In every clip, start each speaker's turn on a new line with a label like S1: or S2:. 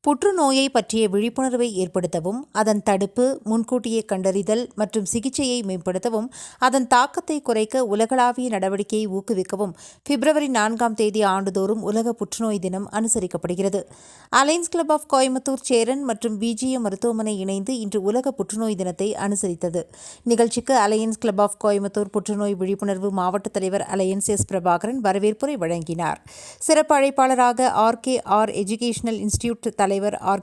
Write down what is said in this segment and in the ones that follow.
S1: புற்றுநோயை பற்றிய விழிப்புணர்வை ஏற்படுத்தவும், அதன் தடுப்பு, முன்கூட்டியே கண்டறிதல் மற்றும் சிகிச்சையை மேம்படுத்தவும், அதன் தாக்கத்தை குறைக்க உலகளாவிய நடவடிக்கையை ஊக்குவிக்கவும் பிப்ரவரி 4ஆம் தேதி ஆண்டுதோறும் உலக புற்றுநோய் தினம் அனுசரிக்கப்படுகிறது. Alliance club of Coimbatore Cheran மற்றும் பிஜிஎம் மருத்துவமனை இணைந்து இன்று உலக புற்றுநோய் தினத்தை அனுசரித்தது. நிகழ்ச்சிக்கு அலையன்ஸ் கிளப் ஆஃப் கோயம்புத்தூர் புற்றுநோய் விழிப்புணர்வு மாவட்ட தலைவர் அலையன்ஸ் எஸ். பிரபாகரன் வரவேற்புரை வழங்கினார். சிறப்பு அழைப்பாளராக ஆர் எஜுகேஷனல் இன்ஸ்டிடியூட் தலைவர்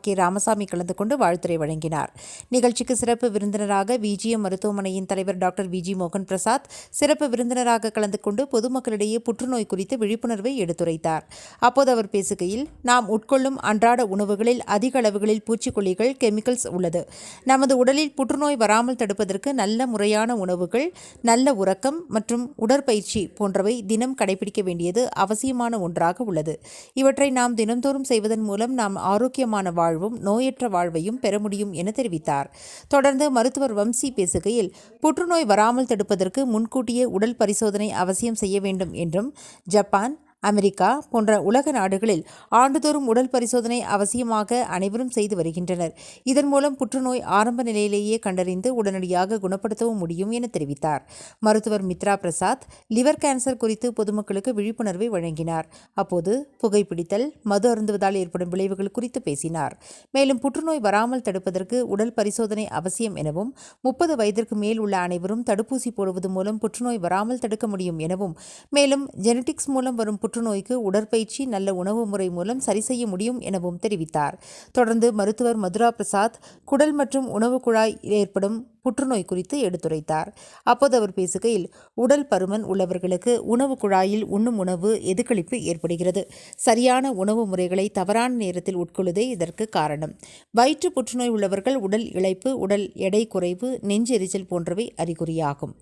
S1: கே. ராமசாமி கலந்து கொண்டு வாழ்த்துரை வழங்கினார். நிகழ்ச்சிக்கு சிறப்பு விருந்தினராக பிஜிஎம் மருத்துவமனையின் தலைவர் டாக்டர் வி. ஜி. மோகன் பிரசாத் சிறப்பு விருந்தினராக கலந்து கொண்டு பொதுமக்களிடையே புற்றுநோய் குறித்து விழிப்புணர்வை எடுத்துரைத்தார். அப்போது அவர் பேசுகையில், நாம் உட்கொள்ளும் அன்றாட உணவுகளில் அதிக அளவுகளில் பூச்சிக்கொல்லிகள், கெமிக்கல்ஸ் உள்ளது. நமது உடலில் புற்றுநோய் வராமல் தடுப்பதற்கு நல்ல முறையான உணவுகள், நல்ல உறக்கம் மற்றும் உடற்பயிற்சி போன்றவை தினம் கடைபிடிக்க வேண்டியது அவசியமான ஒன்றாக உள்ளது. இவற்றை நாம் தினந்தோறும் செய்வதன் மூலம் நாம் ஆரோக்கியமான வாழ்வும் நோயற்ற வாழ்வையும் பெற முடியும் என தெரிவித்தார். தொடர்ந்து மருத்துவர் வம்சி பேசுகையில், புற்றுநோய் வராமல் தடுப்பதற்கு முன்கூட்டியே உடல் பரிசோதனை அவசியம் செய்ய வேண்டும் என்றும், ஜப்பான், அமெரிக்கா போன்ற உலக நாடுகளில் ஆண்டுதோறும் உடல் பரிசோதனை அவசியமாக அனைவரும் செய்து வருகின்றனர். இதன் மூலம் புற்றுநோய் ஆரம்ப நிலையிலேயே கண்டறிந்து உடனடியாக குணப்படுத்தவும் முடியும் என தெரிவித்தார். மருத்துவர் மித்ரா பிரசாத் லிவர் கேன்சர் குறித்து பொதுமக்களுக்கு விழிப்புணர்வை வழங்கினார். அப்போது புகைப்பிடித்தல், மது அருந்துவதால் ஏற்படும் விளைவுகள் குறித்து பேசினார். மேலும் புற்றுநோய் வராமல் தடுப்பதற்கு உடல் பரிசோதனை அவசியம் எனவும், 30 வயதிற்கு மேல் உள்ள அனைவரும் தடுப்பூசி போடுவது மூலம் புற்றுநோய் வராமல் தடுக்க முடியும் எனவும், மேலும் ஜெனடிக்ஸ் மூலம் வரும் புற்றுநோய்க்கு உடற்பயிற்சி, நல்ல உணவு முறை மூலம் சரி செய்ய முடியும் எனவும் தெரிவித்தார். தொடர்ந்து மருத்துவர் மதுரா பிரசாத் குடல் மற்றும் உணவு குழாய் ஏற்படும் புற்றுநோய் குறித்து எடுத்துரைத்தார். அப்போது அவர் பேசுகையில், உடல் பருமன் உள்ளவர்களுக்கு உணவு குழாயில் உண்ணும் உணவு எதிர்களிப்பு ஏற்படுகிறது. சரியான உணவு முறைகளை தவறான நேரத்தில் உட்கொள்வதே இதற்கு காரணம். வயிற்று புற்றுநோய் உள்ளவர்கள் உடல் இளைப்பு, உடல் எடை குறைவு, நெஞ்செரிச்சல் போன்றவை அறிகுறியாகும்.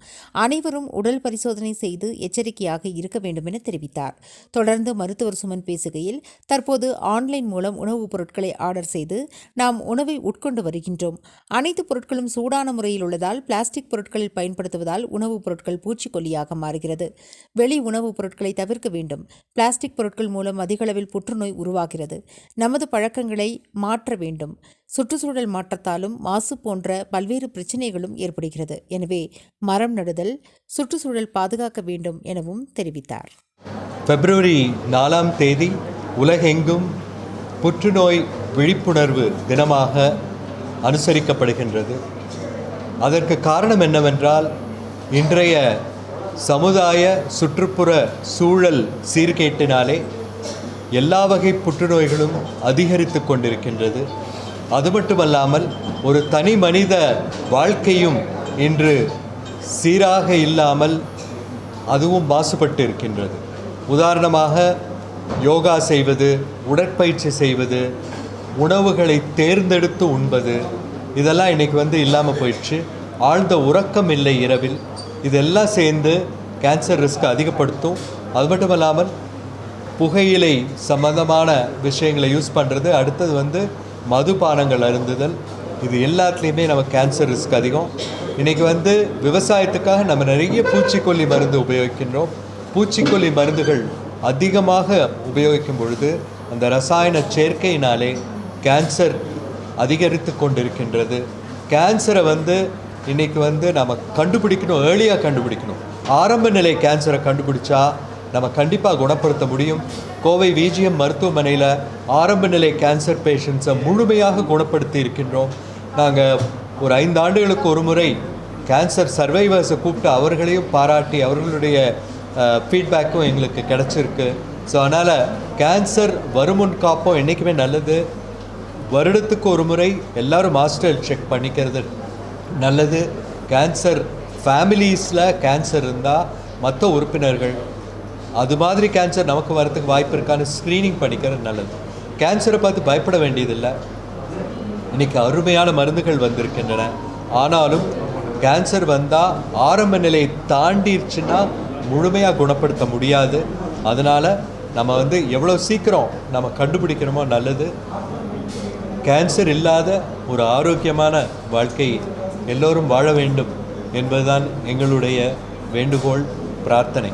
S1: அனைவரும் உடல் பரிசோதனை செய்து எச்சரிக்கையாக இருக்க வேண்டும் என தெரிவித்தார். தொடர்ந்து மருத்துவர் சுமன் பேசுகையில், தற்போது ஆன்லைன் மூலம் உணவுப் பொருட்களை ஆர்டர் செய்து நாம் உணவை உட்கொண்டு வருகின்றோம். அனைத்து பொருட்களும் சூடான முறையில் உள்ளதால் பிளாஸ்டிக் பொருட்களில் பயன்படுத்துவதால் உணவுப் பொருட்கள் பூச்சிக்கொல்லியாக மாறுகிறது. வெளி உணவுப் பொருட்களை தவிர்க்க வேண்டும். பிளாஸ்டிக் பொருட்கள் மூலம் அதிகளவில் புற்றுநோய் உருவாகிறது. நமது பழக்கங்களை மாற்ற வேண்டும். சுற்றுச்சூழல் மாற்றத்தாலும் மாசு போன்ற பல்வேறு பிரச்சினைகளும் ஏற்படுகிறது. எனவே மரம் நடுதல், சுற்றுச்சூழல் பாதுகாக்க வேண்டும் எனவும் தெரிவித்தார்.
S2: பிப்ரவரி 4ஆம் தேதி உலகெங்கும் புற்றுநோய் விழிப்புணர்வு தினமாக அனுசரிக்கப்படுகின்றது. அதற்கு காரணம் என்னவென்றால், இன்றைய சமுதாய சுற்றுப்புற சூழல் சீர்கேட்டினாலே எல்லா வகை புற்றுநோய்களும் அதிகரித்து கொண்டிருக்கின்றது. அது மட்டுமல்லாமல் ஒரு தனி மனித வாழ்க்கையும் இன்று சீராக இல்லாமல் அதுவும் மாசுபட்டு இருக்கின்றது. உதாரணமாக யோகா செய்வது, உடற்பயிற்சி செய்வது, உணவுகளை தேர்ந்தெடுத்து உண்பது, இதெல்லாம் இன்றைக்கி இல்லாமல் போயிடுச்சு. ஆழ்ந்த உறக்கம் இல்லை இரவில். இதெல்லாம் சேர்ந்து கேன்சர் ரிஸ்க்கை அதிகப்படுத்தும். அது மட்டும் இல்லாமல் புகையிலை சம்பந்தமான விஷயங்களை யூஸ் பண்ணுறது, அடுத்தது மதுபானங்கள் அருந்துதல், இது எல்லாத்துலேயுமே நம்ம கேன்சர் ரிஸ்க் அதிகம். இன்றைக்கி விவசாயத்துக்காக நம்ம நிறைய பூச்சிக்கொல்லி மருந்து உபயோகிக்கின்றோம். பூச்சிக்கொல்லி மருந்துகள் அதிகமாக உபயோகிக்கும் பொழுது அந்த ரசாயன சேர்க்கையினாலே கேன்சர் அதிகரித்து கொண்டிருக்கின்றது. கேன்சரை இன்றைக்கி நம்ம கண்டுபிடிக்கணும், ஏர்லியாக கண்டுபிடிக்கணும். ஆரம்ப நிலை கேன்சரை கண்டுபிடிச்சா நம்ம கண்டிப்பாக குணப்படுத்த முடியும். கோவை விஜிஎம் மருத்துவமனையில் ஆரம்ப நிலை கேன்சர் பேஷண்ட்ஸை முழுமையாக குணப்படுத்தி இருக்கின்றோம். நாங்கள் ஒரு 5 ஆண்டுகளுக்கு ஒரு முறை கேன்சர் சர்வைவர்ஸை கூப்பிட்டு அவர்களையும் பாராட்டி அவர்களுடைய ஃபீட்பேக்கும் எங்களுக்கு கிடச்சிருக்கு. ஸோ அதனால் கேன்சர் வருமுன் காப்போம் என்றைக்குமே நல்லது. வருடத்துக்கு ஒரு முறை எல்லோரும் மாஸ்டர் செக் பண்ணிக்கிறது நல்லது. கேன்சர் ஃபேமிலிஸில் கேன்சர் இருந்தால் மற்ற உறுப்பினர்கள் அது மாதிரி கேன்சர் நமக்கு வரத்துக்கு வாய்ப்பு இருக்கான்னு ஸ்க்ரீனிங் பண்ணிக்கிறது நல்லது. கேன்சரை பார்த்து பயப்பட வேண்டியதில்லை. இன்றைக்கி அருமையான மருந்துகள் வந்திருக்கின்றன. ஆனாலும் கேன்சர் வந்தால் ஆரம்ப நிலையை தாண்டிடுச்சுன்னா முழுமையாக குணப்படுத்த முடியாது. அதனால் நம்ம எவ்வளோ சீக்கிரம் நம்ம கண்டுபிடிக்கணுமோ நல்லது. கேன்சர் இல்லாத ஒரு ஆரோக்கியமான வாழ்க்கை எல்லோரும் வாழ வேண்டும் என்பதுதான் எங்களுடைய வேண்டுகோள், பிரார்த்தனை.